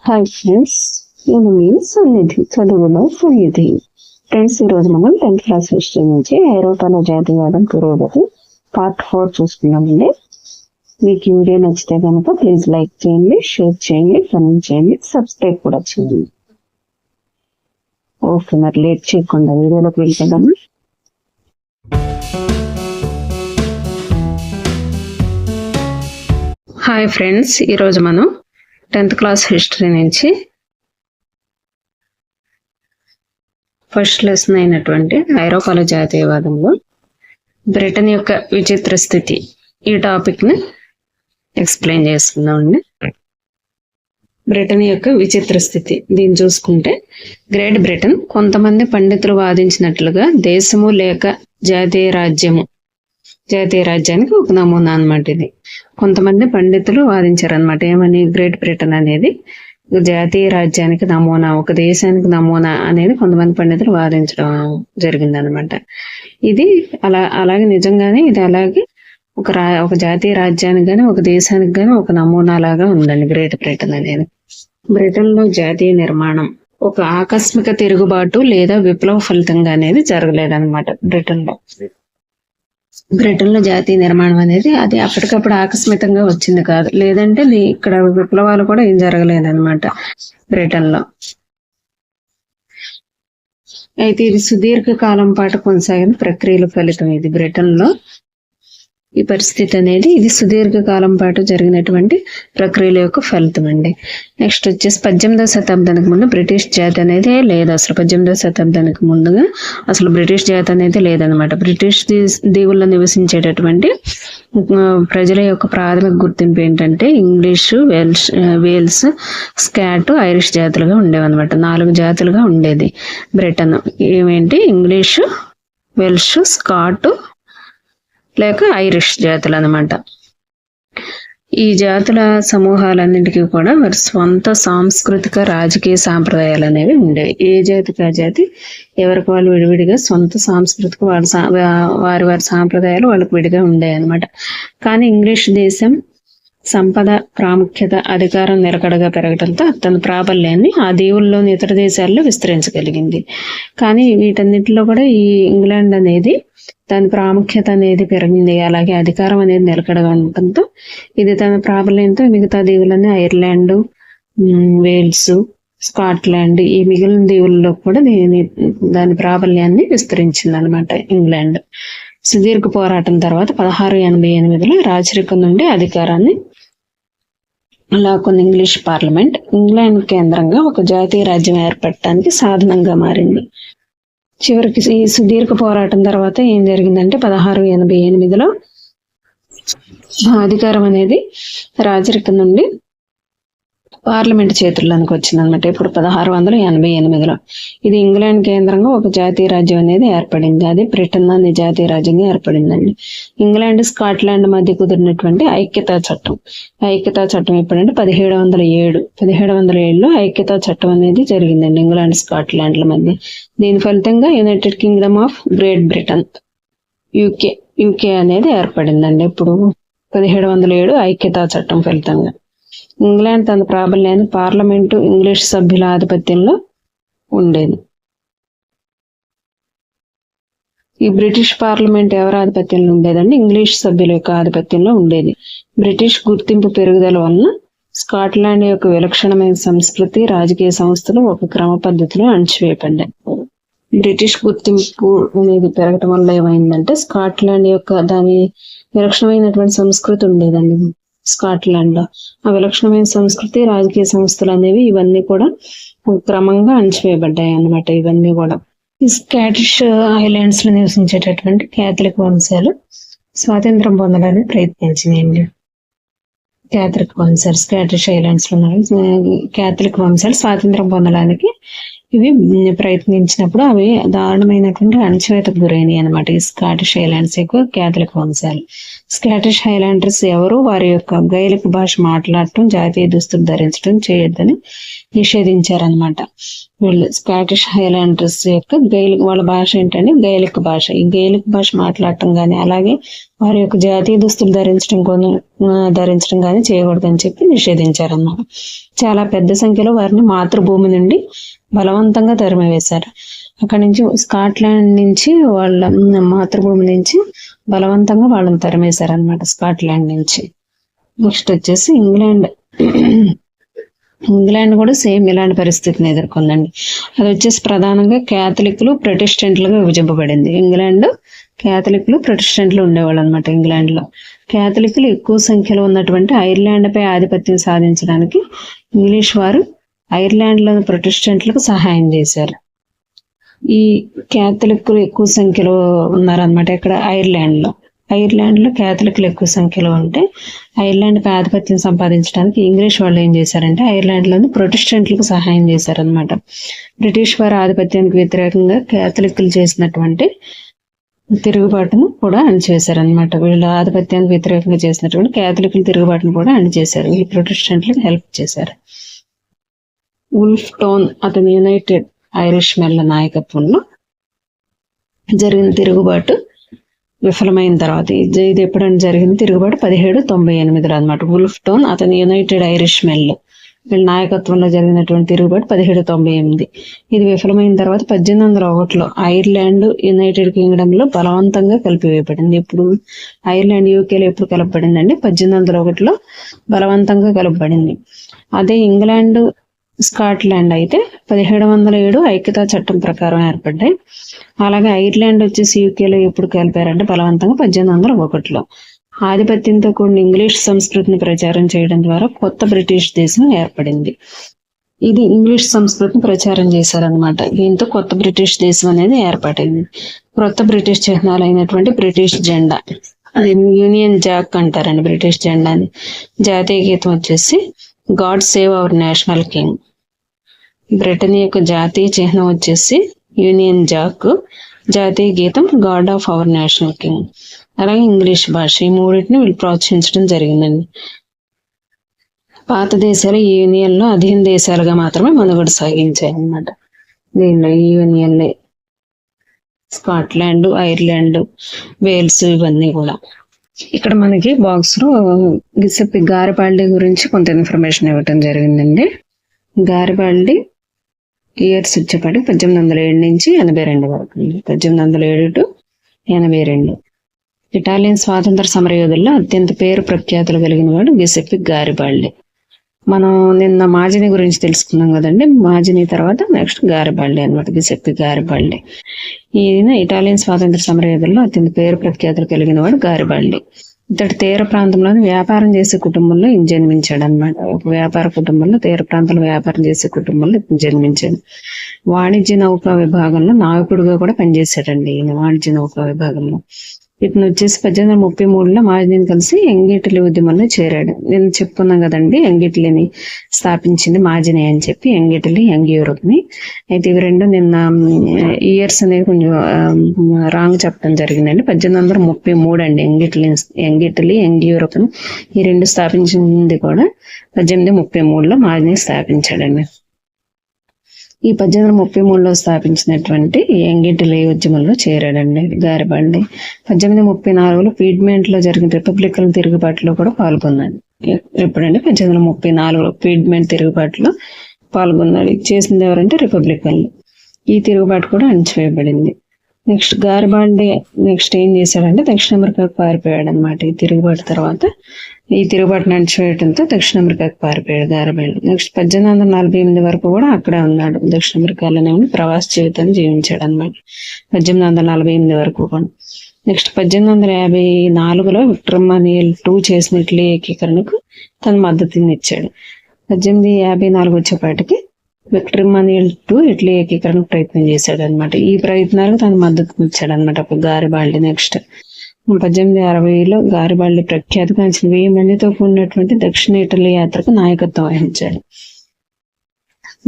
Hi friends, నేను మీ సన్నిధి చదువులో సన్నిధి. ఫ్రెండ్స్, ఈరోజు మనం 10th క్లాస్ హిస్టరీ నుంచి ఐరోపాలో జాతీయవాదం పురోగతి పార్ట్ 4 చూసుకున్నామండి. మీకు ఈ వీడియో నచ్చితే కనుక ప్లీజ్ లైక్ చేయండి, షేర్ చేయండి, కామెంట్ చేయండి, సబ్స్క్రైబ్ కూడా చేయండి. ఓకే, మరి లేట్ చేయకుండా వీడియోలోకి వెళ్తాము. హాయ్ ఫ్రెండ్స్, ఈరోజు మనం 10th క్లాస్ హిస్టరీ నుంచి ఫస్ట్ లెసన్ అయినటువంటి ఐరోపాల జాతీయవాదంలో బ్రిటన్ యొక్క విచిత్ర స్థితి ఈ టాపిక్ ని ఎక్స్ప్లెయిన్ చేసుకుందామండి. బ్రిటన్ యొక్క విచిత్ర స్థితి దీన్ని చూసుకుంటే, గ్రేట్ బ్రిటన్ కొంతమంది పండితులు వాదించినట్లుగా దేశము లేక జాతీయ రాజ్యానికి ఒక నమూనా అన్నమాట. ఇది కొంతమంది పండితులు వాదించారు అనమాట. ఏమని? గ్రేట్ బ్రిటన్ అనేది జాతీయ రాజ్యానికి నమూనా, ఒక దేశానికి నమూనా అనేది కొంతమంది పండితులు వాదించడం జరిగింది అనమాట. ఇది అలాగే నిజంగానే ఇది అలాగే ఒక జాతీయ రాజ్యానికి గాని ఒక దేశానికి గాని ఒక నమూనా లాగా ఉందండి గ్రేట్ బ్రిటన్ అనేది. బ్రిటన్ లో జాతీయ నిర్మాణం ఒక ఆకస్మిక తిరుగుబాటు లేదా విప్లవ ఫలితంగా అనేది జరగలేదన్నమాట. బ్రిటన్ లో జాతీయ నిర్మాణం అనేది అది అప్పటికప్పుడు ఆకస్మికంగా వచ్చింది కాదు, లేదంటే ఇక్కడ విప్లవాలు కూడా ఏం జరగలేదన్నమాట బ్రిటన్ లో. అయితే ఇది సుదీర్ఘ కాలం పాటు కొనసాగిన ప్రక్రియల ఫలితం. ఇది బ్రిటన్ లో ఈ పరిస్థితి అనేది ఇది సుదీర్ఘ కాలం పాటు జరిగినటువంటి ప్రక్రియల యొక్క ఫలితం అండి. నెక్స్ట్ వచ్చేసి 18వ శతాబ్దానికి ముందు బ్రిటిష్ జాతి అనేది లేదు. అసలు 18వ శతాబ్దానికి ముందుగా అసలు బ్రిటిష్ జాతి అనేది లేదనమాట. బ్రిటిష్ దీవుల్లో నివసించేటటువంటి ప్రజల యొక్క ప్రాథమిక గుర్తింపు ఏంటంటే ఇంగ్లీషు, వేల్స్, స్కాట్, ఐరిష్ జాతులుగా ఉండేవన్నమాట. 4 జాతులుగా ఉండేది బ్రిటన్. ఏమేంటి? ఇంగ్లీషు, వెల్ష్, స్కాట్ లేక ఐరిష్ జాతులు అనమాట. ఈ జాతుల సమూహాలన్నింటికీ కూడా వారి స్వంత సాంస్కృతిక రాజకీయ సాంప్రదాయాలు అనేవి ఉండేవి. ఏ జాతికి ఆ జాతి ఎవరికి వాళ్ళు విడివిడిగా సొంత సాంస్కృతిక వారి సాంప్రదాయాలు వాళ్ళకి విడిగా ఉండేవి అనమాట. కానీ ఇంగ్లీష్ దేశం సంపద, ప్రాముఖ్యత, అధికారం నిలకడగా పెరగడంతో తన ప్రాబల్యాన్ని ఆ దీవుల్లోని ఇతర దేశాల్లో విస్తరించగలిగింది. కానీ వీటన్నిటిలో కూడా ఈ ఇంగ్లాండ్ అనేది దాని ప్రాముఖ్యత అనేది పెరిగింది, అలాగే అధికారం అనేది నిలకడగా ఉండటంతో ఇది తన ప్రాబల్యంతో మిగతా దీవులన్నీ ఐర్లాండ్, వేల్స్, స్కాట్లాండ్ ఈ మిగిలిన దీవుల్లో కూడా దాని ప్రాబల్యాన్ని విస్తరించింది అనమాట ఇంగ్లాండ్. సుదీర్ఘ పోరాటం తర్వాత 1688లో రాచరికం నుండి అధికారాన్ని లాక్కొన్న ఇంగ్లీష్ పార్లమెంట్ ఇంగ్లాండ్ కేంద్రంగా ఒక జాతీయ రాజ్యం ఏర్పడటానికి సాధనంగా మారింది. చివరికి ఈ సుదీర్ఘ పోరాటం తర్వాత ఏం జరిగిందంటే 1688లో అధికారం అనేది రాజరికం నుండి పార్లమెంట్ చేతుల్లోనికి వచ్చింది అనమాట. ఇప్పుడు 1688లో ఇది ఇంగ్లాండ్ కేంద్రంగా ఒక జాతీయ రాజ్యం అనేది ఏర్పడింది. అది బ్రిటన్ అనే జాతీయ రాజ్యంగా ఏర్పడిందండి. ఇంగ్లాండ్, స్కాట్లాండ్ మధ్య కుదిరినటువంటి ఐక్యతా చట్టం ఎప్పుడంటే 1707లో ఐక్యతా చట్టం అనేది జరిగిందండి ఇంగ్లాండ్, స్కాట్లాండ్ల మధ్య. దీని ఫలితంగా United Kingdom of great Britain UK అనేది ఏర్పడిందండి. ఇప్పుడు 1707 ఐక్యతా చట్టం ఫలితంగా ఇంగ్లాండ్ తన ప్రాబల్యాన్ని పార్లమెంటు ఇంగ్లీష్ సభ్యుల ఆధిపత్యంలో ఉండేది. ఈ బ్రిటిష్ పార్లమెంట్ ఎవరి ఆధిపత్యంలో ఉండేదండి? ఇంగ్లీష్ సభ్యుల యొక్క ఆధిపత్యంలో ఉండేది. బ్రిటిష్ గుర్తింపు పెరుగుదల వలన స్కాట్లాండ్ యొక్క విలక్షణమైన సంస్కృతి, రాజకీయ సంస్థలు ఒక క్రమ పద్ధతిలో అణచివేయబడ్డాయి. బ్రిటిష్ గుర్తింపు అనేది పెరగటం వల్ల ఏమైందంటే స్కాట్లాండ్ యొక్క దాని విలక్షణమైనటువంటి సంస్కృతి ఉండేదండి. స్కాట్లాండ్ లో ఆ విలక్షణమైన సంస్కృతి, రాజకీయ సంస్థలు అనేవి ఇవన్నీ కూడా క్రమంగా అణచివేయబడ్డాయి అన్నమాట. ఇవన్నీ కూడా ఈ స్కాటిష్ ఐలాండ్స్ లో నివసించేటటువంటి క్యాథలిక్ వంశాలు స్వాతంత్రం పొందడానికి ప్రయత్నించినాయండి. స్కాటిష్ ఐలాండ్స్ లో క్యాథలిక్ వంశాలు స్వాతంత్రం పొందడానికి ఇవి ప్రయత్నించినప్పుడు అవి దారుణమైనటువంటి అణచివేతకు గురైనాయి అనమాట. ఈ స్కాటిష్ హైలాండ్స్ యొక్క క్యాథలిక్ వంశాలు. స్కాటిష్ హైలాండర్స్ ఎవరు వారి యొక్క గైలిక్ భాష మాట్లాడటం, జాతీయ దుస్తులు ధరించడం చేయొద్దని నిషేధించారనమాట. వీళ్ళు స్కాటిష్ హైలాండర్స్ యొక్క వాళ్ళ భాష ఏంటంటే గైలిక్ భాష. ఈ గైలిక్ భాష మాట్లాడటం కానీ అలాగే వారి యొక్క జాతీయ దుస్తులు ధరించడం కానీ చేయకూడదని చెప్పి నిషేధించారన్నమాట. చాలా పెద్ద సంఖ్యలో వారిని మాతృభూమి నుండి బలవంతంగా తరిమివేశారు. అక్కడి నుంచి స్కాట్లాండ్ నుంచి వాళ్ళ మాతృభూమి నుంచి బలవంతంగా వాళ్ళని తరిమేశారు అనమాట, స్కాట్లాండ్ నుంచి. నెక్స్ట్ వచ్చేసి ఇంగ్లాండ్. ఇంగ్లాండ్ కూడా సేమ్ ఇలాంటి పరిస్థితిని ఎదుర్కొందండి. అది వచ్చేసి ప్రధానంగా క్యాథలిక్లు ప్రొటెస్టెంట్లుగా విభజింపబడింది. ఇంగ్లాండ్ క్యాథలిక్లు ప్రొటెస్టెంట్లు ఉండేవాళ్ళు అనమాట. ఇంగ్లాండ్ లో క్యాథలిక్లు ఎక్కువ సంఖ్యలో ఉన్నటువంటి ఐర్లాండ్ పై ఆధిపత్యం సాధించడానికి ఇంగ్లీష్ వారు ఐర్లాండ్ లోని ప్రొటెస్టెంట్లకు సహాయం చేశారు. ఈ క్యాథలిక్లు ఎక్కువ సంఖ్యలో ఉన్నారనమాట. ఇక్కడ ఐర్లాండ్ లో క్యాథలిక్లు ఎక్కువ సంఖ్యలో ఉంటే ఐర్లాండ్ పై ఆధిపత్యం సంపాదించడానికి ఇంగ్లీష్ వాళ్ళు ఏం చేశారంటే ఐర్లాండ్ లోని ప్రొటెస్టెంట్లకు సహాయం చేశారనమాట. బ్రిటిష్ వారి ఆధిపత్యానికి వ్యతిరేకంగా క్యాథలిక్లు చేసినటువంటి తిరుగుబాటును కూడా అణిచేశారనమాట. వీళ్ళ ఆధిపత్యానికి వ్యతిరేకంగా చేసినటువంటి క్యాథలిక్ల తిరుగుబాటును కూడా అణిచేశారు. ఈ ప్రొటెస్టెంట్లకు హెల్ప్ చేశారు. వుల్ఫ్ టోన్ అతని యునైటెడ్ ఐరిష్ మెన్ల నాయకత్వంలో జరిగిన తిరుగుబాటు విఫలమైన తర్వాత, ఇది ఎప్పుడైనా జరిగింది తిరుగుబాటు 1798లో అనమాట. వుల్ఫ్ టోన్ అతని యునైటెడ్ ఐరిష్ మెన్ల వీళ్ళ నాయకత్వంలో జరిగినటువంటి తిరుగుబాటు 1798. ఇది విఫలమైన తర్వాత 1801లో ఐర్లాండ్ యునైటెడ్ కింగ్డమ్ లో బలవంతంగా కలిపివేయబడింది. ఇప్పుడు ఐర్లాండ్ యూకేలో ఎప్పుడు కలపబడిందండి? 1801లో బలవంతంగా కలపబడింది. అదే ఇంగ్లాండ్ స్కాట్లాండ్ అయితే 1707 ఐక్యతా చట్టం ప్రకారం ఏర్పడ్డాయి. అలాగే ఐర్లాండ్ వచ్చేసి యూకేలో ఎప్పుడు కలిపారంటే బలవంతంగా 1801లో. ఆధిపత్యంతో కూడిన ఇంగ్లీష్ సంస్కృతిని ప్రచారం చేయడం ద్వారా కొత్త బ్రిటిష్ దేశం ఏర్పడింది. ఇది ఇంగ్లీష్ సంస్కృతిని ప్రచారం చేశారనమాట. దీంతో కొత్త బ్రిటిష్ దేశం అనేది ఏర్పడింది. కొత్త బ్రిటిష్ చిహ్నాలు అయినటువంటి బ్రిటిష్ జెండా, అది యూనియన్ జాక్ అంటారండి బ్రిటిష్ జెండాని. జాతీయ గీతం వచ్చేసి God save our national king. Britain యొక్క జాతీయ చిహ్నం వచ్చేసి యూనియన్ జాక్, జాతీయ గీతం God of our national king. అలాగే ఇంగ్లీష్ భాష, ఈ మూడింటిని వీళ్ళు ప్రోత్సహించడం జరిగిందండి. పాత దేశాలు ఈ యూనియన్ లో అధీన దేశాలుగా మాత్రమే మనుగడ సాగించాయి అన్నమాట. దీనిలో ఈ యూనియన్ లో స్కాట్లాండ్, ఐర్లాండ్, వేల్స్ ఇవన్నీ కూడా. ఇక్కడ మనకి బాక్స్ లో గిసెప్పి గారిబాల్డి గురించి కొంత ఇన్ఫర్మేషన్ ఇవ్వటం జరిగిందండి. గారిబాల్డి ఇయర్స్ వచ్చేపాటి 1807 నుంచి 82 వరకు. 1807 to 82. ఇటాలియన్ స్వాతంత్ర సమరయోధుల్లో అత్యంత పేరు ప్రఖ్యాతులు కలిగిన వాడు గిసెప్పి గారిబాల్డి. మనం నిన్న మాజిని గురించి తెలుసుకున్నాం కదండి. మాజిని తర్వాత నెక్స్ట్ గారిబాల్డి అనమాట, గిసెప్పి గారిబాల్డి. ఈయన ఇటాలియన్ స్వాతంత్ర సమరయోధుల్లో అత్యంత పేరు ప్రఖ్యాతులు కలిగిన వాడు గారిబాల్డి. ఇతడు తీర ప్రాంతంలోని వ్యాపారం చేసే కుటుంబంలో జన్మించాడు అనమాట. ఒక వ్యాపార కుటుంబంలో, తీర ప్రాంతంలో వ్యాపారం చేసే కుటుంబంలో జన్మించాడు. వాణిజ్య నౌకా విభాగంలో నావికుడిగా కూడా పనిచేశాడండి ఈయన. వాణిజ్య నౌకా విభాగంలో ఇతను వచ్చేసి 1833లో మాజిని కలిసి యంగిటిలి ఉద్యమంలో చేరాడు. నేను చెప్పుకున్నాం కదండి, యంగిటిలిని స్థాపించింది మాజిని అని చెప్పి, యంగిటిలి యంగ్ యూరోప్ ని. అయితే ఇవి రెండు నిన్న ఇయర్స్ అనేది కొంచెం రాంగ్ చెప్పడం జరిగిందండి. 1833 అండి యంగిటిలి యంగ్ యూరోప్ ని. ఈ రెండు స్థాపించింది కూడా 1833లో మాజిని స్థాపించాడండి. ఈ 1833లో స్థాపించినటువంటి యంగిటిలి ఉద్యమంలో చేరాడండి గారిబాల్డి. 1834లో పీడ్మెంట్ లో జరిగిన రిపబ్లికన్ తిరుగుబాటులో కూడా పాల్గొన్నాడు. ఎప్పుడంటే 1834లో పీడ్మెంట్ తిరుగుబాటులో పాల్గొన్నాడు. చేసింది ఎవరంటే రిపబ్లికన్లు. ఈ తిరుగుబాటు కూడా అణచివేయబడింది. నెక్స్ట్ గారిబాల్డి నెక్స్ట్ ఏం చేశాడంటే దక్షిణ అమెరికాకు పారిపోయాడు అనమాట. ఈ తిరుగుబాటు తర్వాత ఈ తిరుగుబాటు అణచివేయడంతో దక్షిణ అమెరికాకు పారిపోయాడు గారిబాల్డి. నెక్స్ట్ 1848 వరకు కూడా అక్కడే ఉన్నాడు. దక్షిణ అమెరికాలోనే ఉండి ప్రవాస జీవితాన్ని జీవించాడు అనమాట 1848 వరకు కూడా. నెక్స్ట్ 1854లో విక్టర్ ఎమాన్యుయల్ II చేసిన ఇటలీ ఏకీకరణకు తన మద్దతుని ఇచ్చాడు. 1854 వచ్చేపాటికి విక్టర్ ఎమాన్యుయల్ II ఇటలీ ఏకీకరణ ప్రయత్నం చేశాడు అనమాట. ఈ ప్రయత్నాలకు తన మద్దతు ఇచ్చాడు అనమాట అప్పుడు గారిబాల్డి. నెక్స్ట్ 1860లో గారిబాల్డి ప్రఖ్యాతిగాంచిన 1000 మందితో కూడినటువంటి దక్షిణ ఇటలీ యాత్రకు నాయకత్వం వహించాడు.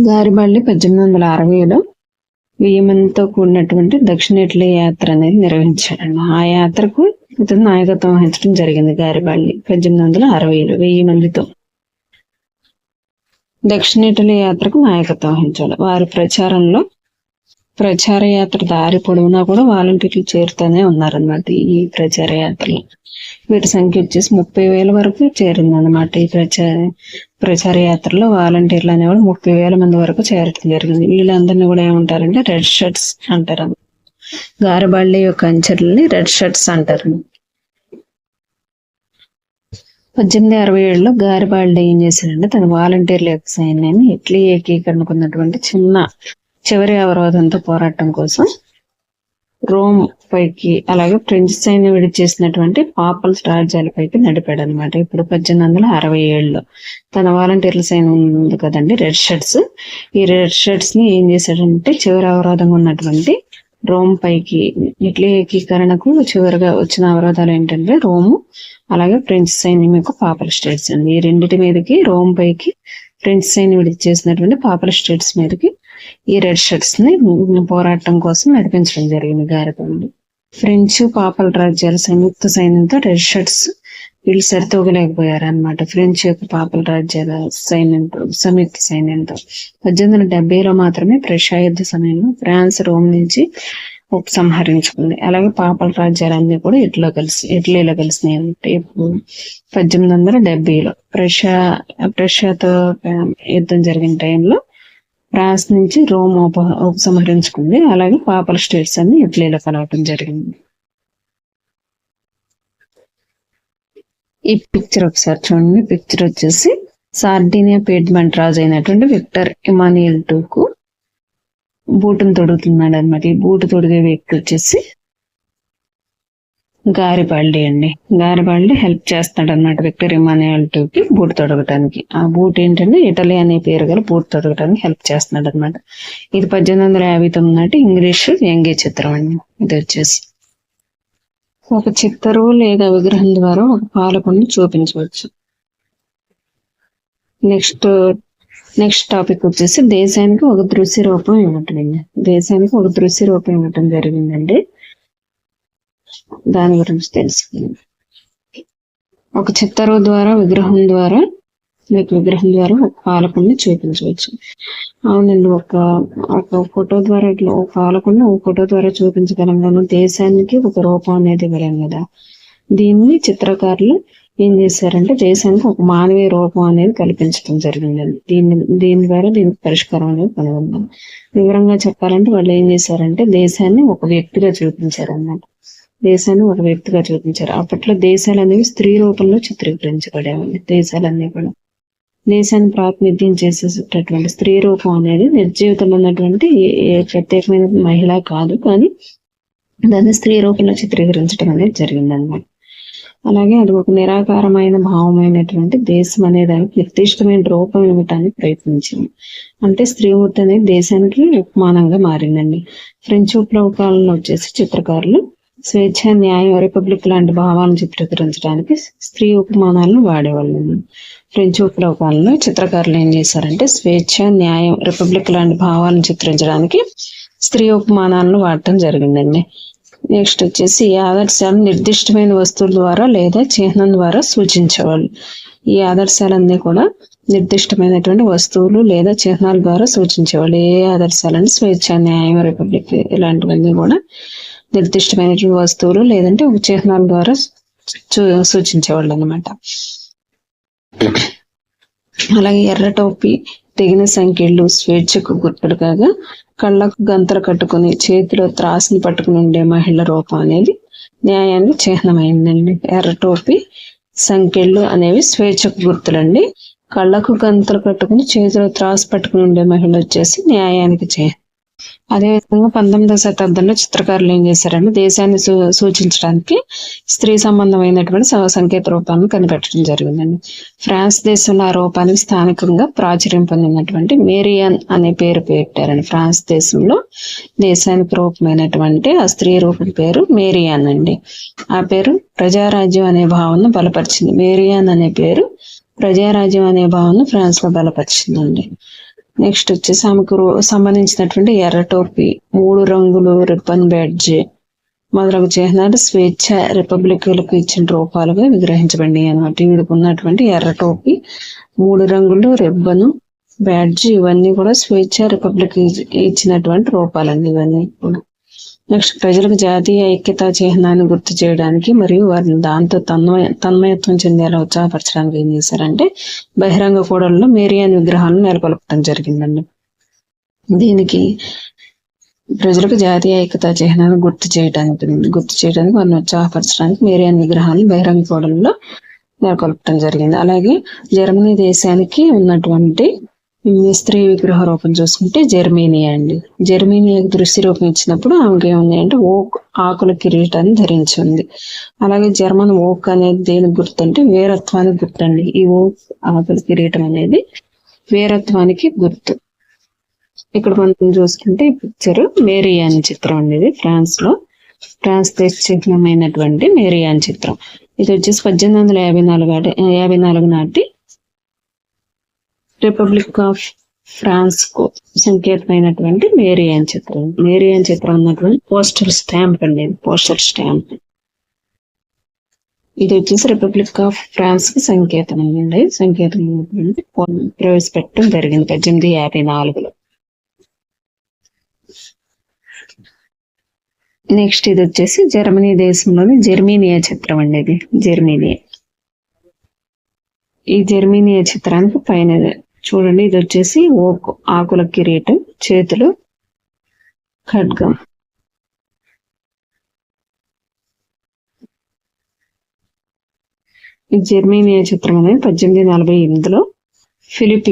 గారిబాల్డి 1860లో 1000 మందితో కూడినటువంటి దక్షిణ ఇటలీ యాత్ర అనేది నిర్వహించాడు. ఆ యాత్రకు ఇతను నాయకత్వం వహించడం జరిగింది. గారిబాల్డి 1860లో 1000 మందితో దక్షిణ ఇటలీ యాత్రకు నాయకత్వం వహించాడు. వారి ప్రచారంలో ప్రచార యాత్ర దారి పొడవునా కూడా వాలంటీర్లు చేరుతూనే ఉన్నారనమాట ఈ ప్రచార యాత్రలో. వీటి సంఖ్య వచ్చేసి 30,000 వరకు చేరిందనమాట. ఈ ప్రచార యాత్రలో వాలంటీర్లు అనేవాళ్ళు 30,000 మంది వరకు చేరటం జరిగింది. వీళ్ళందరినీ కూడా ఏమంటారంటే రెడ్ షర్ట్స్ అంటారు. గారబాళ్ళ యొక్క అంచెలని రెడ్ షర్ట్స్ అంటారు. 1867లో గారిబాల్డి ఏం చేశాడంటే తన వాలంటీర్ల యొక్క సైన్యాన్ని ఇటలీ ఏకీకరణకు ఉన్నటువంటి చివరి అవరోధంతో పోరాటం కోసం రోమ్ పైకి అలాగే ఫ్రెంచ్ సైన్యం విడిచేసినటువంటి పాపల్ రాజ్యాలపైకి నడిపాడు అనమాట. ఇప్పుడు 1867లో తన వాలంటీర్ల సైన్యం ఉంది కదండి రెడ్ షర్ట్స్. ఈ రెడ్ షర్ట్స్ ని ఏం చేశాడంటే చివరి అవరోధంగా ఉన్నటువంటి రోమ్ పైకి, ఇటలీ ఏకీకరణకు చివరిగా వచ్చిన అవరోధాలు ఏంటంటే రోము అలాగే ఫ్రెంచ్ సైన్యం యొక్క పాపల్ స్టేట్స్ అండి. ఈ రెండింటి మీదకి రోమ్ పైకి ఫ్రెంచ్ సైన్యం విడిచి చేసినటువంటి పాపల్ స్టేట్స్ మీదకి ఈ రెడ్ షర్ట్స్ ని పోరాటం కోసం నడిపించడం జరిగింది గారిబాల్డి. ఫ్రెంచ్ పాపల్ రాజ్యాల సంయుక్త సైన్యంతో రెడ్ షర్ట్స్ వీళ్ళు సరితూగలేకపోయారు అనమాట. ఫ్రెంచ్ యొక్క పాపల్ రాజ్యాల సైన్యంతో సంయుక్త సైన్యంతో 1870లో మాత్రమే ప్రషా యుద్ధ సమయంలో ఫ్రాన్స్ రోమ్ నుంచి ఉపసంహరించుకుంది. అలాగే పాపల్ రాజ్యాలన్నీ కూడా ఇటలీలో కలిసినాయి అంటే ఇప్పుడు 1870లో ప్రషాతో యుద్ధం జరిగిన టైంలో ఫ్రాన్స్ నుంచి రోమ్ ఉపసంహరించుకుంది. అలాగే పాపల్ స్టేట్స్ అన్ని ఇటలీలో కలవటం జరిగింది. ఈ పిక్చర్ ఒకసారి చూడండి. పిక్చర్ వచ్చేసి సార్డినియా పీడ్మంట్ రాజు అయినటువంటి విక్టర్ ఇమాన్యుయల్ టూకు బూటును తొడుగుతున్నాడు అనమాట. ఈ బూటు తొడిగే వ్యక్తి వచ్చేసి గారిబాల్డి అండి. గారిబాల్డి హెల్ప్ చేస్తాడు అనమాట విక్టర్ ఇమాన్యుయల్ టూకి బూటు తొడగటానికి. ఆ బూట్ ఏంటంటే ఇటలీ అనే పేరు గల బూటు తొడగటానికి హెల్ప్ చేస్తున్నాడు అనమాట. ఇది 1859 నాటి ఇంగ్లీష్ వ్యంగ్య చిత్రం అండి. ఇది వచ్చేసి ఒక చిత్తరు లేదా విగ్రహం ద్వారా ఒక పాలకుడిని చూపించవచ్చు. నెక్స్ట్ టాపిక్ వచ్చేసి దేశానికి ఒక దృశ్య రూపం ఇవ్వటండి. దేశానికి ఒక దృశ్య రూపం ఇవ్వటం జరిగిందండి. దాని గురించి తెలుసుకుందాం. ఒక చిత్తరు ద్వారా విగ్రహం ద్వారా ఒక పాలకుడిని చూపించవచ్చు. అవునండి, ఒక ఫోటో ద్వారా ఇట్లా ఒక పాలకుడిని ఒక ఫోటో ద్వారా చూపించగలం గాను దేశానికి ఒక రూపం అనేది ఇవ్వలేం కదా. దీన్ని చిత్రకారులు ఏం చేశారంటే దేశానికి ఒక మానవీయ రూపం అనేది కల్పించడం జరిగిందండి. దీని ద్వారా దీనికి పరిష్కారం అనేది కనుగొన్నాం. వివరంగా చెప్పాలంటే వాళ్ళు ఏం చేశారంటే దేశాన్ని ఒక వ్యక్తిగా చూపించారు అన్నమాట. అప్పట్లో దేశాలు అనేవి స్త్రీ రూపంలో చిత్రీకరించబడేవండి. దేశాలన్నీ కూడా దేశాన్ని ప్రాతినిధ్యం చేసేటటువంటి స్త్రీ రూపం అనేది నిర్జీవితంలో ఉన్నటువంటి ప్రత్యేకమైన మహిళ కాదు, కానీ దాన్ని స్త్రీ రూపంలో చిత్రీకరించడం అనేది జరిగిందన్నమాట. అలాగే అది ఒక నిరాకారమైన భావమైనటువంటి దేశం అనే దానికి నిర్దిష్టమైన రూపం ఇవ్వటానికి ప్రయత్నించింది. అంటే స్త్రీమూర్తి అనేది దేశానికి ఉపమానంగా మారిందండి. ఫ్రెంచ్ విప్లవ కాలంలో వచ్చేసి చిత్రకారులు స్వేచ్ఛ, న్యాయం, రిపబ్లిక్ లాంటి భావాలను చిత్రీకరించడానికి స్త్రీ ఉపమానాలను వాడేవాళ్ళు. ఫ్రెంచ్ విప్లవ కాలంలో చిత్రకారులు ఏం చేశారంటే స్వేచ్ఛ, న్యాయం, రిపబ్లిక్ లాంటి భావాలను చిత్రించడానికి స్త్రీ ఉపమానాలను వాడటం జరిగిందండి. నెక్స్ట్ వచ్చేసి ఈ ఆదర్శాలను నిర్దిష్టమైన వస్తువుల ద్వారా లేదా చిహ్నం ద్వారా సూచించేవాళ్ళు. ఈ ఆదర్శాలన్నీ కూడా నిర్దిష్టమైనటువంటి వస్తువులు లేదా చిహ్నాల ద్వారా సూచించేవాళ్ళు. ఏ ఆదర్శాలని స్వేచ్ఛ, న్యాయం, రిపబ్లిక్ ఇలాంటివన్నీ కూడా నిర్దిష్టమైనటువంటి వస్తువులు లేదంటే చిహ్నాల ద్వారా సూచించేవాళ్ళు అనమాట. అలాగే ఎర్ర టోపీ, తెగిన సంఖ్యలు స్వేచ్ఛకు గుర్తులు కాగా కళ్ళకు గంతలు కట్టుకుని చేతిలో త్రాసుని పట్టుకుని ఉండే మహిళ రూపం అనేది న్యాయానికి చిహ్నమైందండి. ఎర్ర టోపీ, సంఖ్యలు అనేవి స్వేచ్ఛకు గుర్తులండి. కళ్ళకు గంతలు కట్టుకుని చేతిలో త్రాసు పట్టుకుని ఉండే మహిళ వచ్చేసి న్యాయానికి చిహ్నం. అదేవిధంగా 19వ శతాబ్దంలో చిత్రకారులు ఏం చేశారంటే దేశాన్ని సూచించడానికి స్త్రీ సంబంధమైనటువంటి సంకేత రూపాలను కనిపెట్టడం జరిగిందండి. ఫ్రాన్స్ దేశంలో ఆ రూపానికి స్థానికంగా ప్రాచుర్యం పొందినటువంటి మేరియాన్ అనే పేరు పెట్టారండి. ఫ్రాన్స్ దేశంలో దేశానికి రూపమైనటువంటి ఆ స్త్రీ రూపం పేరు మేరియాన్ అండి. ఆ పేరు ప్రజారాజ్యం అనే భావనను బలపరిచింది. మేరియాన్ అనే పేరు ప్రజారాజ్యం అనే భావనను ఫ్రాన్స్ లో బలపరిచిందండి. నెక్స్ట్ వచ్చేసి ఆమెకు సంబంధించినటువంటి ఎర్ర టోపీ, 3 రంగులు, రిబ్బన్ బ్యాడ్జ్ మొదలగు చిహ్నాలు స్వేచ్ఛ, రిపబ్లిక్లకు ఇచ్చిన రూపాలుగా విగ్రహించబడి అన్నమాట. వీడికి ఉన్నటువంటి ఎర్ర టోపీ, 3 రంగులు, రిబ్బను, బ్యాడ్జ్ ఇవన్నీ కూడా స్వేచ్ఛ రిపబ్లిక్ ఇచ్చినటువంటి రూపాలండి ఇవన్నీ కూడా. నెక్స్ట్ ప్రజలకు జాతీయ ఐక్యతా చిహ్నాన్ని గుర్తు చేయడానికి మరియు వారిని దాంతో తన్మయత్వం చెందేలా ఉత్సాహపరచడానికి ఏం చేశారంటే బహిరంగ కూడల్లో మేరియన్ విగ్రహాలను నెలకొల్పడం జరిగిందండి. దీనికి ప్రజలకు జాతీయ ఐక్యతా చిహ్నాన్ని గుర్తు చేయడానికి వారిని ఉత్సాహపరచడానికి మేరియన్ విగ్రహాలను బహిరంగ కూడల్లో నెలకొల్పడం జరిగింది. అలాగే జర్మనీ దేశానికి ఉన్నటువంటి స్త్రీ విగ్రహ రూపం చూసుకుంటే జర్మేనియా అండి. జర్మేనియాకి దృష్టి రూపం ఇచ్చినప్పుడు ఆమెకి ఏముంది అంటే ఓక్ ఆకుల కిరీటాన్ని ధరించింది. అలాగే జర్మన్ ఓక్ అనేది దేనికి గుర్తు అంటే వీరత్వానికి గుర్తు అండి. ఈ ఓక్ ఆకుల కిరీటం అనేది వీరత్వానికి గుర్తు. ఇక్కడ మనం చూసుకుంటే ఈ పిక్చర్ మేరియాన్ చిత్రం అండి. ఇది ఫ్రాన్స్ దేశ చిహ్నమైనటువంటి మేరియాన్ చిత్రం. ఇది వచ్చేసి 1854 నాటి రిపబ్లిక్ ఆఫ్ ఫ్రాన్స్ కు సంకేతమైనటువంటి మేరియాన్ చిత్రం ఉన్నటువంటి పోస్టల్ స్టాంప్ అండి. పోస్టల్ స్టాంప్ ఇది వచ్చేసి రిపబ్లిక్ ఆఫ్ ఫ్రాన్స్ కి సంకేతమైనటువంటి ప్రవేశపెట్టడం జరిగింది 1854లో. నెక్స్ట్ ఇది వచ్చేసి జర్మనీ దేశంలోని జర్మేనియా చిత్రం అండి. ఇది ఈ జర్మేనియా చిత్రానికి పైన చూడండి, ఇది వచ్చేసి ఓక్ ఆకుల కిరీటం, చేతులు ఖడ్గం. ఈ జర్మేనియా చిత్రం అనేది 1848లో ఫిలిప్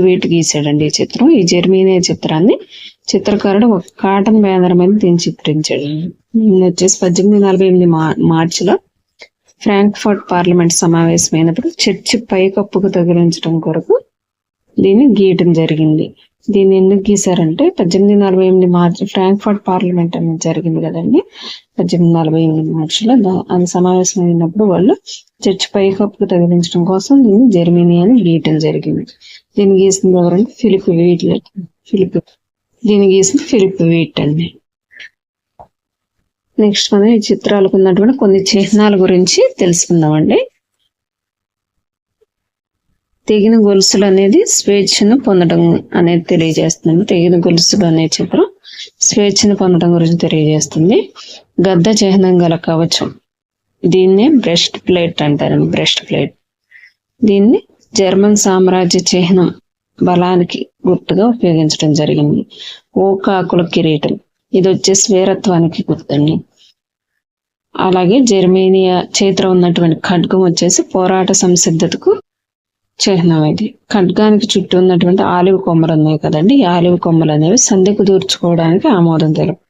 వీట్ గీసాడండి ఈ చిత్రం. ఈ జర్మేనియా చిత్రాన్ని చిత్రకారుడు ఒక కాటన్ బ్యానర్ మీద దీన్ని చిత్రించాడు. ఇది వచ్చేసి 1848 మార్చిలో ఫ్రాంక్ఫర్ట్ పార్లమెంట్ సమావేశమైనప్పుడు చర్చి పైకప్పుకు తగిలించడం కొరకు దీన్ని గీయటం జరిగింది. దీన్ని ఎందుకు గీశారంటే 1848 మార్చి ఫ్రాంక్ఫర్ట్ పార్లమెంట్ అనేది జరిగింది కదండి. 1848 మార్చిలో అది సమావేశమైనప్పుడు వాళ్ళు చర్చి పైకప్పుకు తగిలించడం కోసం దీన్ని జర్మేనియాని గీయటం జరిగింది. దీన్ని గీసింది ఎవరంటే ఫిలిప్ వీట్ అండి. నెక్స్ట్ మనం ఈ చిత్రాలకు ఉన్నటువంటి కొన్ని చిహ్నాల గురించి తెలుసుకుందామండి. తెగిన గొలుసులు అనేది స్వేచ్ఛను పొందడం అనేది తెలియజేస్తుంది. తెగిన గొలుసులు అనే చిత్రం స్వేచ్ఛను పొందడం గురించి తెలియజేస్తుంది. గద్ద చిహ్నం గల కవచం, దీన్నే బ్రెస్ట్ ప్లేట్ అంటారండి. దీన్ని జర్మన్ సామ్రాజ్య చిహ్నం బలానికి గుర్తుగా ఉపయోగించడం జరిగింది. ఓక్ ఆకుల కిరీటం, ఇది వచ్చేసి వీరత్వానికి గుర్తండి. అలాగే జర్మేనియా చేతిలో ఉన్నటువంటి ఖడ్గం వచ్చేసి పోరాట సంసిద్ధతకు చిహ్నం. ఇది ఖడ్గానికి చుట్టూ ఉన్నటువంటి ఆలివ్ కొమ్మలు ఉన్నాయి కదండి. ఈ ఆలివ్ కొమ్మలు అనేవి సంధికి దూర్చుకోవడానికి ఆమోదం తెలుపు.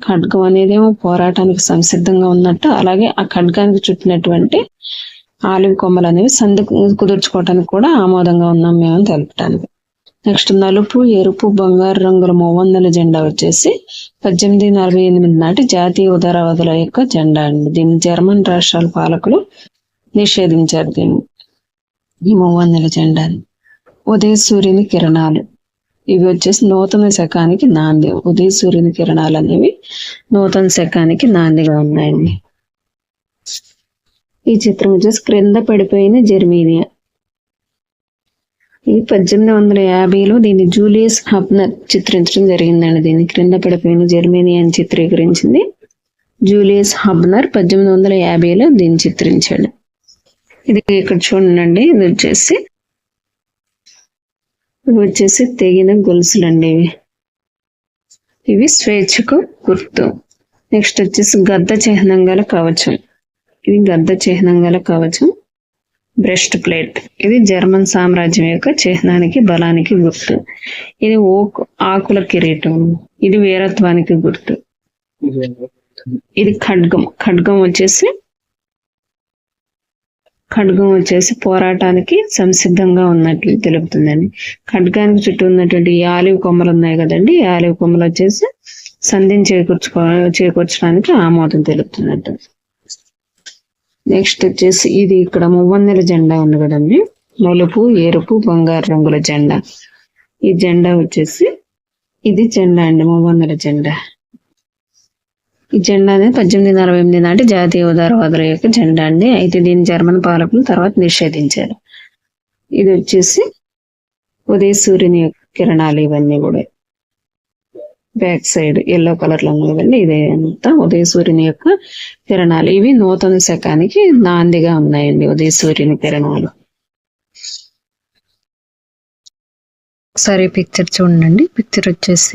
ఖడ్గం అనేది ఏమో పోరాటానికి సంసిద్ధంగా ఉన్నట్టు, అలాగే ఆ ఖడ్గానికి చుట్టినటువంటి ఆలివ్ కొమ్మలు అనేవి సంధికి కుదుర్చుకోవడానికి కూడా ఆమోదంగా ఉన్నాం మేము తెలుపడానికి. నెక్స్ట్ నలుపు, ఎరుపు, బంగారు రంగుల మూవందల జెండా వచ్చేసి 1848 నాటి జాతీయ ఉదారవాదుల యొక్క జెండా అండి. దీన్ని జర్మన్ రాష్ట్రాల పాలకులు నిషేధించారు. ఈ మూవందల జెండాని. ఉదయ సూర్యుని కిరణాలు, ఇవి వచ్చేసి నూతన శకానికి నాంది. ఉదయ సూర్యుని కిరణాలు అనేవి నూతన శకానికి నాందిగా ఉన్నాయండి. ఈ చిత్రం వచ్చేసి క్రింద పడిపోయిన జర్మేనియా. ఇది 1850లో దీన్ని జూలియస్ హబ్నర్ చిత్రించడం జరిగిందండి. దీన్ని క్రింద పడిపోయిన జర్మేనియాని చిత్రీకరించింది జూలియస్ హబ్నర్. 1850లో దీన్ని చిత్రించాడు. ఇది ఇక్కడ చూడండి, ఇది వచ్చేసి తెగిన గొలుసులండి. ఇవి స్వేచ్ఛకు గుర్తు. నెక్స్ట్ వచ్చేసి గద్ద చిహ్నం గల కవచం, ఇది గద్ద చిహ్నం గల కవచం, బ్రెస్ట్ ప్లేట్, ఇది జర్మన్ సామ్రాజ్యం యొక్క చిహ్నానికి బలానికి గుర్తు. ఇది ఓక్ ఆకుల కిరీటం, ఇది వీరత్వానికి గుర్తు. ఇది ఖడ్గం వచ్చేసి పోరాటానికి సంసిద్ధంగా ఉన్నట్లు తెలుపుతుందండి. ఖడ్గానికి చుట్టూ ఉన్నటువంటి ఈ ఆలివ్ కొమ్మలు ఉన్నాయి కదండి. ఈ ఆలివ్ కొమ్మలు వచ్చేసి సంధిని చేకూర్చడానికి ఆమోదం తెలుపుతున్నట్టు. నెక్స్ట్ వచ్చేసి ఇది ఇక్కడ మూవందల జెండా ఉంది కదండి. నలుపు, ఎరుపు, బంగారు రంగుల జెండా. ఈ జెండా వచ్చేసి ఇది జెండా అండి, మూవందల జెండా. ఈ జెండా అనేది 1848 నాటి జాతీయ ఉదారవాదుల యొక్క జెండా అండి. అయితే దీన్ని జర్మన్ పాలకులు తర్వాత నిషేధించారు. ఇది వచ్చేసి ఉదయ సూర్యుని యొక్క కిరణాలు ఇవన్నీ కూడా బ్యాక్ సైడ్ ఎల్లో కలర్ లో ఉంది కదండి, ఇదే అంతా ఉదయ సూర్యుని యొక్క కిరణాలు. ఇవి నూతన శకానికి నాందిగా ఉన్నాయండి ఉదయ సూర్యుని కిరణాలు. ఒకసారి పిక్చర్ చూడండి. పిక్చర్ వచ్చేసి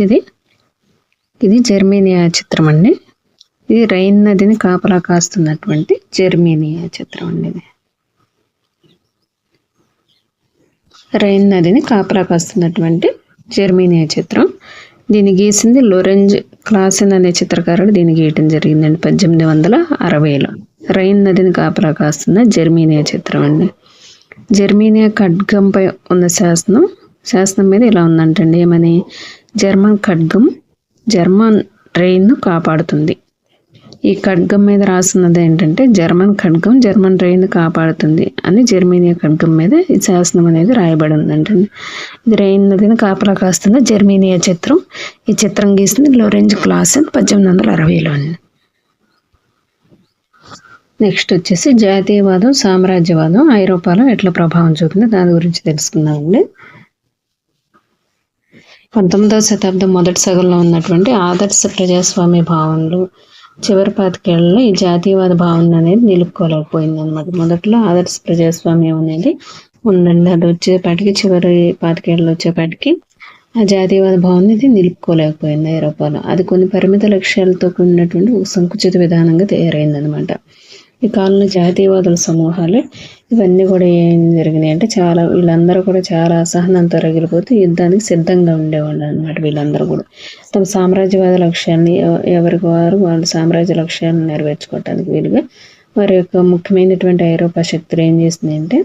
ఇది జర్మేనియా చిత్రం అండి. ఇది రైన్ నదిని కాపలా కాస్తున్నటువంటి జర్మేనియా చిత్రం అండి. ఇది రైన్ నదిని కాపలా కాస్తున్నటువంటి జర్మేనియా చిత్రం. దీన్ని గీసింది లోరెంజ్ క్లాసెన్ అనే చిత్రకారుడు దీన్ని గీయటం జరిగిందండి 1860లో. రైన్ నదిని కాపలా కాస్తున్న జర్మేనియా చిత్రం అండి. జర్మేనియా ఖడ్గంపై ఉన్న శాసనం మీద ఇలా ఉందంటండి. ఏమని? జర్మన్ ఖడ్గం జర్మన్ రైన్ను కాపాడుతుంది. ఈ ఖడ్గం మీద రాస్తున్నది ఏంటంటే జర్మన్ ఖడ్గం జర్మన్ రైన్ను కాపాడుతుంది అని జర్మేనియా ఖడ్గం మీద ఈ శాసనం అనేది రాయబడి ఉందంటండి. ఇది రైన్ నదిని కాపలా కాస్తున్న జర్మేనియా చిత్రం. ఈ చిత్రం గీసింది లోరెంజ్ క్లాసెన్ 1860లో అండి. నెక్స్ట్ వచ్చేసి జాతీయవాదం సామ్రాజ్యవాదం ఐరోపాలో ఎట్లా ప్రభావం చూపింది దాని గురించి తెలుసుకుందామండి. 19వ శతాబ్దం మొదటి సగంలో ఉన్నటువంటి ఆదర్శ ప్రజాస్వామ్య భావనలు చివరి 25 ఏళ్లలో ఈ జాతీయవాద భావన అనేది నిలుపుకోలేకపోయింది అనమాట. మొదట్లో ఆదర్శ ప్రజాస్వామ్యం అనేది ఉందండి. అది వచ్చేపాటికి చివరి 25 ఏళ్ళు వచ్చేపాటికి ఆ జాతీయవాద భావన ఇది నిలుపుకోలేకపోయింది ఐరోపాలో. అది కొన్ని పరిమిత లక్ష్యాలతో కూడినటువంటి ఒక సంకుచిత విధానంగా తయారైంది అనమాట. ఈ కాలంలో జాతీయవాదుల సమూహాలు ఇవన్నీ కూడా ఏం జరిగినాయి అంటే వీళ్ళందరూ కూడా చాలా అసహనంతో రగిలిపోతూ యుద్ధానికి సిద్ధంగా ఉండేవాళ్ళు అనమాట. వీళ్ళందరూ కూడా తమ సామ్రాజ్యవాద లక్ష్యాన్ని ఎవరికి వాళ్ళ సామ్రాజ్య లక్ష్యాలను నెరవేర్చుకోవటానికి వీలుగా వారి యొక్క ముఖ్యమైనటువంటి ఐరోపా శక్తులు ఏం చేసింది అంటే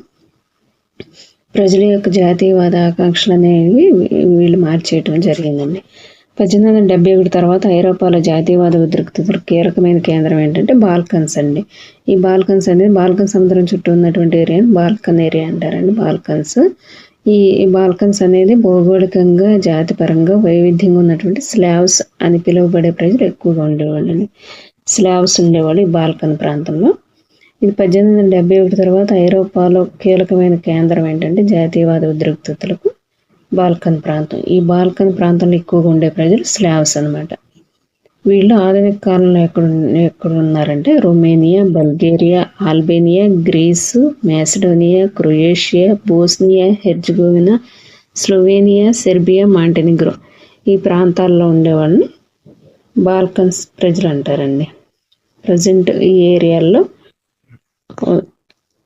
ప్రజల యొక్క జాతీయవాద ఆకాంక్షలు అనేవి వీళ్ళు మార్చేయటం జరిగిందండి. 1871 తర్వాత ఐరోపాలో జాతీయవాద ఉద్రిక్తతలకు కీలకమైన కేంద్రం ఏంటంటే బాల్కన్స్ అండి. ఈ బాల్కన్స్ అనేది బాల్కన్ సముద్రం చుట్టూ ఉన్నటువంటి ఏరియాని బాల్కన్ ఏరియా అంటారండి. ఈ బాల్కన్స్ అనేది భౌగోళికంగా జాతిపరంగా వైవిధ్యంగా ఉన్నటువంటి స్లావ్స్ అని పిలువబడే ప్రజలు ఎక్కువగా ఉండేవాళ్ళండి. స్లావ్స్ ఉండేవాళ్ళు ఈ బాల్కన్ ప్రాంతంలో. ఇది 1871 తర్వాత ఐరోపాలో కీలకమైన కేంద్రం ఏంటంటే జాతీయవాద ఉద్రిక్తతలకు బాల్కన్ ప్రాంతం. ఈ బాల్కన్ ప్రాంతంలో ఎక్కువగా ఉండే ప్రజలు స్లావ్స్ అనమాట. వీళ్ళు ఆధునిక కాలంలో ఎక్కడ ఉన్నారంటే Romania, Bulgaria, Albania, Greece, Macedonia, Croatia, Bosnia, హెర్జగోవినా, Slovenia, Serbia, Montenegro ఈ ప్రాంతాల్లో ఉండేవాళ్ళని బాల్కన్స్ ప్రజలు అంటారండి. ప్రజెంట్ ఈ ఏరియాల్లో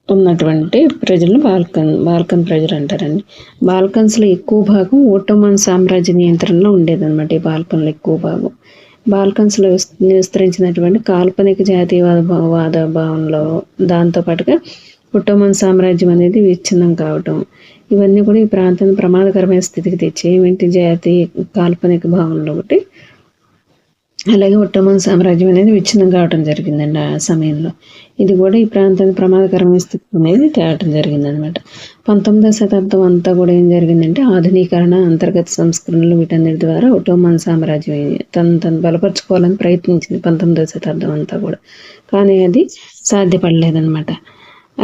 ఉన్నటువంటి ప్రజలను బాల్కన్ ప్రజలు అంటారండి. బాల్కన్స్లో ఎక్కువ భాగం ఓటోమన్ సామ్రాజ్య నియంత్రణలో ఉండేదన్నమాట. ఈ బాల్కన్లో ఎక్కువ భాగం బాల్కన్స్లో విస్తరించినటువంటి కాల్పనిక జాతీయవాద భావనలో దాంతోపాటుగా ఓటోమన్ సామ్రాజ్యం అనేది విచ్ఛిన్నం కావటం ఇవన్నీ కూడా ఈ ప్రాంతాన్ని ప్రమాదకరమైన స్థితికి తెచ్చి ఏమిటి జాతీయ కాల్పనిక భావనలో ఒకటి, అలాగే ఒట్టోమన్ సామ్రాజ్యం అనేది విచ్ఛిన్నం కావటం జరిగిందండి. ఆ సమయంలో ఇది కూడా ఈ ప్రాంతాన్ని ప్రమాదకరమైన స్థితి అనేది తేవటం జరిగిందనమాట. 19వ శతాబ్దం అంతా కూడా ఏం జరిగిందంటే ఆధునీకరణ, అంతర్గత సంస్కరణలు వీటన్నిటి ద్వారా ఒట్టోమన్ సామ్రాజ్యం తను బలపరుచుకోవాలని ప్రయత్నించింది 19వ శతాబ్దం అంతా కూడా. కానీ అది సాధ్యపడలేదన్నమాట.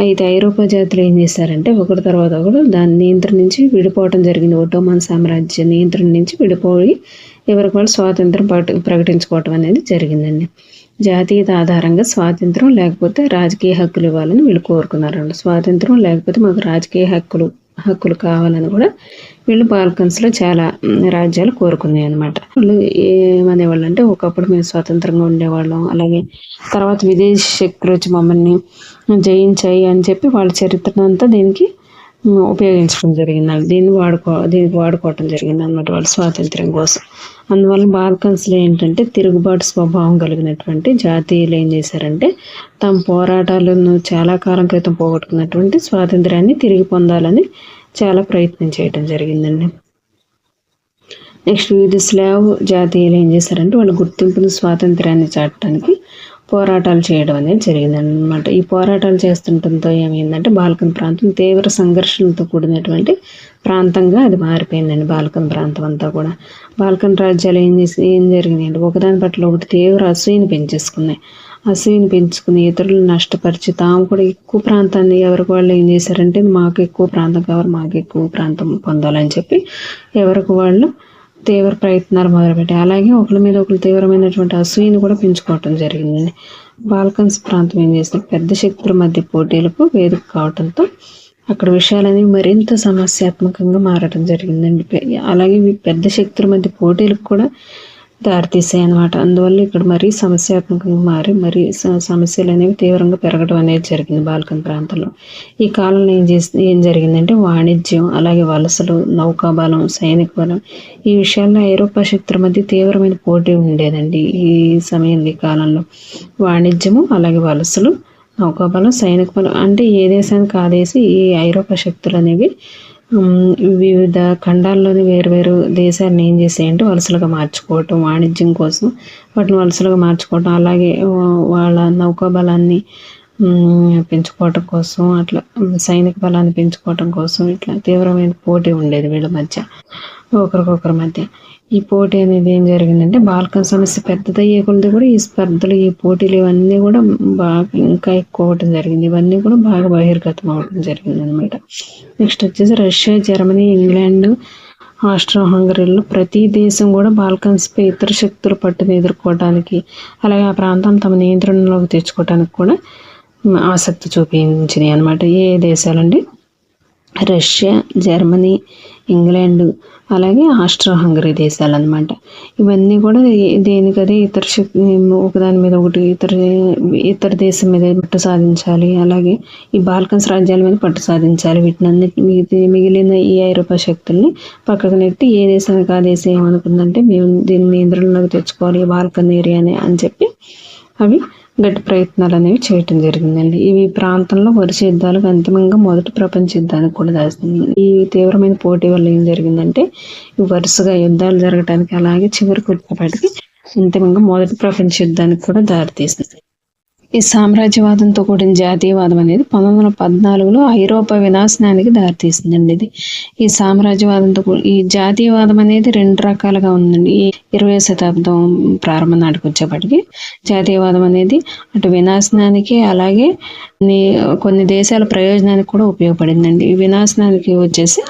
అయితే ఐరోపా జాతులు ఏం చేశారంటే ఒకటి తర్వాత ఒకడు దాని నియంత్రణ నుంచి విడిపోవటం జరిగింది. ఒట్టోమన్ సామ్రాజ్య నియంత్రణ నుంచి విడిపోయి ఎవరికి వాళ్ళు స్వాతంత్రం ప్రకటించుకోవటం అనేది జరిగిందండి. జాతీయత ఆధారంగా స్వాతంత్రం లేకపోతే రాజకీయ హక్కులు ఇవ్వాలని వీళ్ళు కోరుకున్నారండి. స్వాతంత్రం లేకపోతే మాకు రాజకీయ హక్కులు కావాలని కూడా వీళ్ళు బాల్కన్స్లో చాలా రాజ్యాలు కోరుకున్నాయి అనమాట. వాళ్ళు ఏమనేవాళ్ళు అంటే ఒకప్పుడు మేము స్వతంత్రంగా ఉండేవాళ్ళం, అలాగే తర్వాత విదేశీ శక్తులు వచ్చి మమ్మల్ని జయించాయి అని చెప్పి వాళ్ళ చరిత్ర అంతా దీనికి ఉపయోగించడం జరిగింది. దీనికి వాడుకోవటం జరిగింది అనమాట వాళ్ళ స్వాతంత్ర్యం కోసం. అందువల్ల బాల్కన్స్లో ఏంటంటే తిరుగుబాటు స్వభావం కలిగినటువంటి జాతీయులు ఏం చేశారంటే తమ పోరాటాలను చాలా కాలం క్రితం పోగొట్టుకున్నటువంటి స్వాతంత్ర్యాన్ని తిరిగి పొందాలని చాలా ప్రయత్నం చేయడం జరిగిందండి. నెక్స్ట్ వివిధ స్లావ్ జాతీయులు ఏం చేశారంటే వాళ్ళ గుర్తింపును స్వాతంత్ర్యాన్ని చాటడానికి పోరాటాలు చేయడం అనేది జరిగిందనమాట. ఈ పోరాటాలు చేస్తుండటంతో ఏమైందంటే బాల్కన్ ప్రాంతం తీవ్ర సంఘర్షణలతో కూడినటువంటి ప్రాంతంగా అది మారిపోయిందండి. బాల్కన్ ప్రాంతం అంతా కూడా బాల్కన్ రాజ్యాలు ఏం జరిగిందంటే ఒకదాని పట్ల ఒకటి తీవ్ర అసూయని పెంచేసుకున్నాయి. అసూయని పెంచుకుని ఇతరులను నష్టపరిచి తాము కూడా ఎక్కువ ప్రాంతాన్ని ఎవరికి వాళ్ళు ఏం చేశారంటే మాకు ఎక్కువ ప్రాంతం కావాలి, మాకు ఎక్కువ ప్రాంతం పొందాలని చెప్పి ఎవరికి వాళ్ళు తీవ్ర ప్రయత్నాలు మొదలుపెట్టాయి. అలాగే ఒకరి మీద ఒకరు తీవ్రమైనటువంటి అసూయని కూడా పెంచుకోవటం జరిగిందండి. బాల్కన్స్ ప్రాంతం ఏం చేసింది, పెద్ద శక్తుల మధ్య పోటీలకు వేదిక కావడంతో అక్కడ విషయాలనేవి మరింత సమస్యాత్మకంగా మారడం జరిగిందండి. అలాగే పెద్ద శక్తుల మధ్య పోటీలకు కూడా దారితీసాయి అన్నమాట. అందువల్ల ఇక్కడ మరీ సమస్యాత్మకంగా మారి మరీ సమస్యలు అనేవి తీవ్రంగా పెరగడం అనేది జరిగింది బాల్కన్ ప్రాంతంలో. ఈ కాలంలో ఏం జరిగిందంటే వాణిజ్యం, అలాగే వలసలు, నౌకాబలం, సైనిక బలం ఈ విషయాల్లో ఐరోపా శక్తుల మధ్య తీవ్రమైన పోటీ ఉండేదండి. ఈ సమయంలో ఈ కాలంలో వాణిజ్యము, అలాగే వలసలు, నౌకాబలం, సైనిక బలం అంటే ఏ దేశానికి ఆదేశి ఈ ఐరోపా శక్తులు అనేవి వివిధ ఖండాల్లోని వేరువేరు దేశాలను ఏం చేసాయంటే వలసలుగా మార్చుకోవటం, వాణిజ్యం కోసం వాటిని వలసలుగా మార్చుకోవటం, అలాగే వాళ్ళ నౌకాబలాన్ని పెంచుకోవటం కోసం, అట్లా సైనిక బలాన్ని పెంచుకోవటం కోసం ఇట్లా తీవ్రమైన పోటీ ఉండేది వీళ్ళ మధ్య, ఒకరికొకరి మధ్య. ఈ పోటీ అనేది ఏం జరిగిందంటే బాల్కన్ సమస్య పెద్దదయ్యే కొలది కూడా ఈ స్పర్ధలు, ఈ పోటీలు ఇవన్నీ కూడా బాగా ఇంకా ఎక్కువ అవటం జరిగింది. ఇవన్నీ కూడా బాగా బహిర్గతం అవడం జరిగింది అనమాట. నెక్స్ట్ వచ్చేసి రష్యా, జర్మనీ, ఇంగ్లాండ్, ఆస్ట్రో హంగరీలో ప్రతి దేశం కూడా బాల్కన్స్పై ఇతర శక్తుల పట్టును ఎదుర్కోవడానికి, అలాగే ఆ ప్రాంతాన్ని తమ నియంత్రణలోకి తెచ్చుకోవడానికి కూడా ఆసక్తి చూపించినాయి అనమాట. ఏ దేశాలండి, రష్యా, జర్మనీ, ఇంగ్లాండ్, అలాగే ఆస్ట్రో హంగరీ దేశాలు అనమాట. ఇవన్నీ కూడా దేనికదే ఇతర శక్తి ఒకదాని మీద ఒకటి ఇతర దేశం మీద పట్టు సాధించాలి, అలాగే ఈ బాల్కన్స్ రాజ్యాల మీద పట్టు సాధించాలి. వీటిని మిగిలిన ఈ ఐరోపా శక్తుల్ని పక్కకు నెట్టి ఏ దేశానికి ఆ దేశం ఏమనుకుందంటే మేము దీన్ని నియంత్రణలోకి తెచ్చుకోవాలి బాల్కన్ ఏరియాని అని చెప్పి అవి గట్టి ప్రయత్నాలు అనేవి చేయటం జరిగిందండి. ఇవి ప్రాంతంలో వరుస యుద్ధాలకు అంతిమంగా మొదటి ప్రపంచ యుద్ధానికి కూడా దాస్తుంది. ఈ తీవ్రమైన పోటీ వల్ల ఏం జరిగిందంటే వరుసగా యుద్ధాలు జరగటానికి, అలాగే చివరికి వచ్చేపాటికి అంతిమంగా మొదటి ప్రపంచ యుద్ధానికి కూడా దారితీస్తుంది. ఈ సామ్రాజ్యవాదంతో కూడిన జాతీయవాదం అనేది 1914లో ఐరోపా వినాశనానికి దారితీసిందండి. ఇది ఈ సామ్రాజ్యవాదంతో ఈ జాతీయవాదం అనేది రెండు రకాలుగా ఉందండి. ఈ 20వ శతాబ్దం ప్రారంభం నాటికి వచ్చేప్పటికి జాతీయవాదం అనేది అటు వినాశనానికి, అలాగే కొన్ని దేశాల ప్రయోజనానికి కూడా ఉపయోగపడిందండి. ఈ వినాశనానికి వచ్చేసి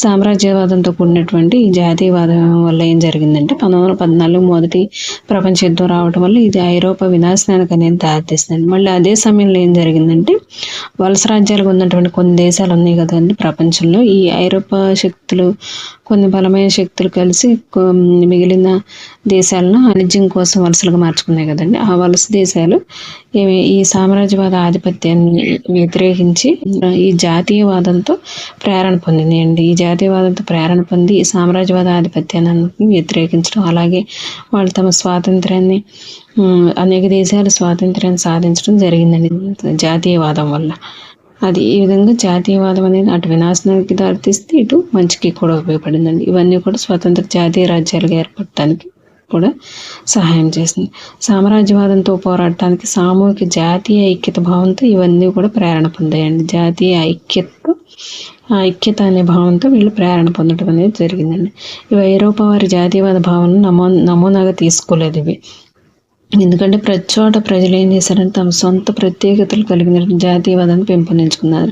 సామ్రాజ్యవాదంతో కూడినటువంటి ఈ జాతీయవాదం వల్ల ఏం జరిగిందంటే 1914 మొదటి ప్రపంచ యుద్ధం రావడం వల్ల ఇది ఐరోపా వినాశనానికి అనేది దారితీస్తుంది. మళ్ళీ అదే సమయంలో ఏం జరిగిందంటే వలస రాజ్యాలుగా ఉన్నటువంటి కొన్ని దేశాలు ఉన్నాయి కదండి ప్రపంచంలో, ఈ ఐరోపా శక్తులు కొన్ని బలమైన శక్తులు కలిసి మిగిలిన దేశాలను వాణిజ్యం కోసం వలసలుగా మార్చుకున్నాయి కదండి. ఆ వలస దేశాలు ఈ సామ్రాజ్యవాద ఆధిపత్యాన్ని వ్యతిరేకించి ఈ జాతీయవాదంతో ప్రేరణ పొందినాయండి. ఈ జాతీయవాదంతో ప్రేరణ పొంది ఈ సామ్రాజ్యవాద ఆధిపత్యాన్ని వ్యతిరేకించడం, అలాగే వాళ్ళు తమ స్వాతంత్రాన్ని అనేక దేశాలు స్వాతంత్రాన్ని సాధించడం జరిగిందండి జాతీయవాదం వల్ల. అది ఈ విధంగా జాతీయవాదం అనేది అటు వినాశనానికి దారితీస్తే ఇటు మంచికి కూడా ఉపయోగపడిందండి. ఇవన్నీ కూడా స్వతంత్ర జాతీయ రాజ్యాలుగా ఏర్పడటానికి కూడా సహాయం చేసింది. సామ్రాజ్యవాదంతో పోరాడటానికి సామూహిక జాతీయ ఐక్యత భావంతో ఇవన్నీ కూడా ప్రేరణ పొందాయండి. జాతీయ ఐక్యత అనే భావంతో వీళ్ళు ప్రేరణ పొందడం అనేది జరిగిందండి. ఇవి ఐరోపా వారి జాతీయవాద భావనను నమూనాగా తీసుకోలేదు ఇవి. ఎందుకంటే ప్రతి చోట ప్రజలు ఏం చేశారంటే తమ సొంత ప్రత్యేకతలు కలిగిన జాతీయవాదాన్ని పెంపొందించుకున్నారు.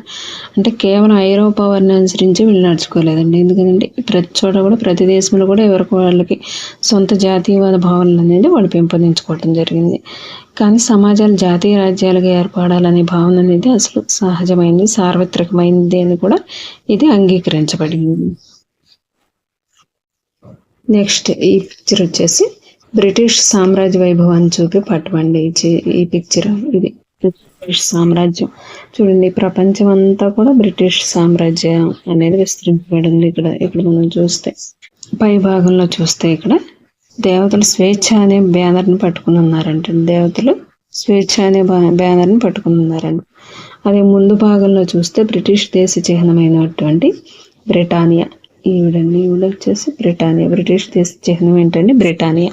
అంటే కేవలం ఐరోపా వారిని అనుసరించి వీళ్ళు నడుచుకోలేదండి. ఎందుకంటే ప్రతి చోట కూడా ప్రతి దేశంలో కూడా ఎవరికి వాళ్ళకి సొంత జాతీయవాద భావనలు అనేది వాళ్ళు పెంపొందించుకోవటం జరిగింది. కానీ సమాజాలు జాతీయ రాజ్యాలుగా ఏర్పడాలనే భావన అనేది అసలు సహజమైంది, సార్వత్రికమైంది అని కూడా ఇది అంగీకరించబడింది. నెక్స్ట్ ఈ పిక్చర్ వచ్చేసి బ్రిటిష్ సామ్రాజ్య వైభవాన్ని చూపే పట్టమండి. ఈ పిక్చర్ ఇది బ్రిటిష్ సామ్రాజ్యం చూడండి. ప్రపంచం అంతా కూడా బ్రిటిష్ సామ్రాజ్యం అనేది విస్తరించబడింది. ఇక్కడ మనం చూస్తే పై భాగంలో చూస్తే ఇక్కడ దేవతలు స్వేచ్ఛ అనే బ్యానర్ని పట్టుకుని ఉన్నారంట. దేవతలు స్వేచ్ఛ అనే బ్యానర్ని పట్టుకుని ఉన్నారంట. అదే ముందు భాగంలో చూస్తే బ్రిటిష్ దేశ చిహ్నమైనటువంటి బ్రిటానియా, ఈవిడ వచ్చేసి బ్రిటానియా, బ్రిటిష్ దేశ చిహ్నం ఏంటంటే బ్రిటానియా.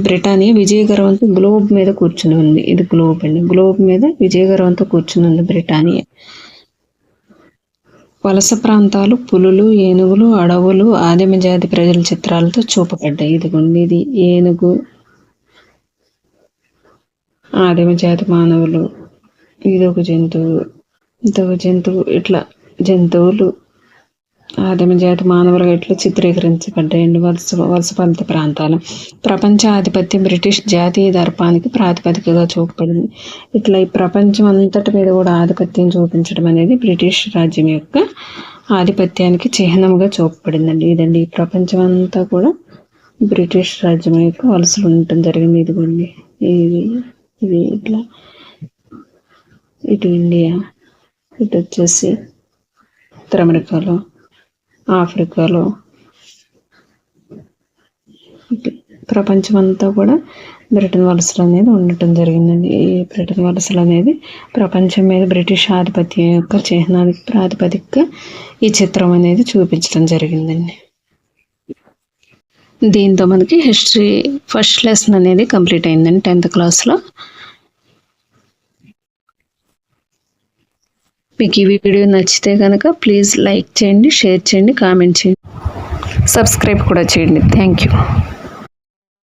బ్రిటానియా విజయగర్వంతో గ్లోబ్ మీద కూర్చుని ఉంది. ఇది గ్లోబ్ అండి. గ్లోబ్ మీద విజయగర్వంతో కూర్చుని ఉంది బ్రిటానియా. వలస ప్రాంతాలు, పులులు, ఏనుగులు, అడవులు, ఆదిమ జాతి ప్రజల చిత్రాలతో చూపబడ్డాయి. ఇది ఏనుగు, ఆదిమ జాతి మానవులు, ఇదొక జంతువు, ఇదొక జంతువు, ఇట్లా జంతువులు ఆదిమ జాతి మానవులుగా ఇట్లా చిత్రీకరించబడ్డాయండి. వలస ప్రాంతాలు. ప్రపంచ ఆధిపత్యం బ్రిటిష్ జాతీయ దర్పానికి ప్రాతిపదికగా చూపబడింది. ఇట్లా ఈ ప్రపంచం అంతటి మీద కూడా ఆధిపత్యం చూపించడం అనేది బ్రిటిష్ రాజ్యం యొక్క ఆధిపత్యానికి చిహ్నంగా చూపబడిందండి. ఇదండి ఈ ప్రపంచం అంతా కూడా బ్రిటిష్ రాజ్యం యొక్క వలసలు ఉండటం జరిగింది. ఇదిగోండి ఇది ఇట్లా ఇటు ఇండియా, ఇటు వచ్చేసి ఉత్తర అమెరికాలో, ఆఫ్రికాలో, ప్రపంచం అంతా కూడా బ్రిటన్ వలసలు అనేది ఉండటం జరిగిందండి. ఈ బ్రిటన్ వలసలు అనేది ప్రపంచం మీద బ్రిటిష్ ఆధిపత్యం యొక్క చిహ్నానికి ప్రాతిపదికగా ఈ చిత్రం అనేది చూపించడం జరిగిందండి. దీంతో మనకి హిస్టరీ ఫస్ట్ లెసన్ అనేది కంప్లీట్ అయిందండి 10th క్లాస్లో. మీకు ఈ వీడియో నచ్చితే కనుక ప్లీజ్ లైక్ చేయండి, షేర్ చేయండి, కామెంట్ చేయండి, సబ్స్క్రైబ్ కూడా చేయండి. Thank you.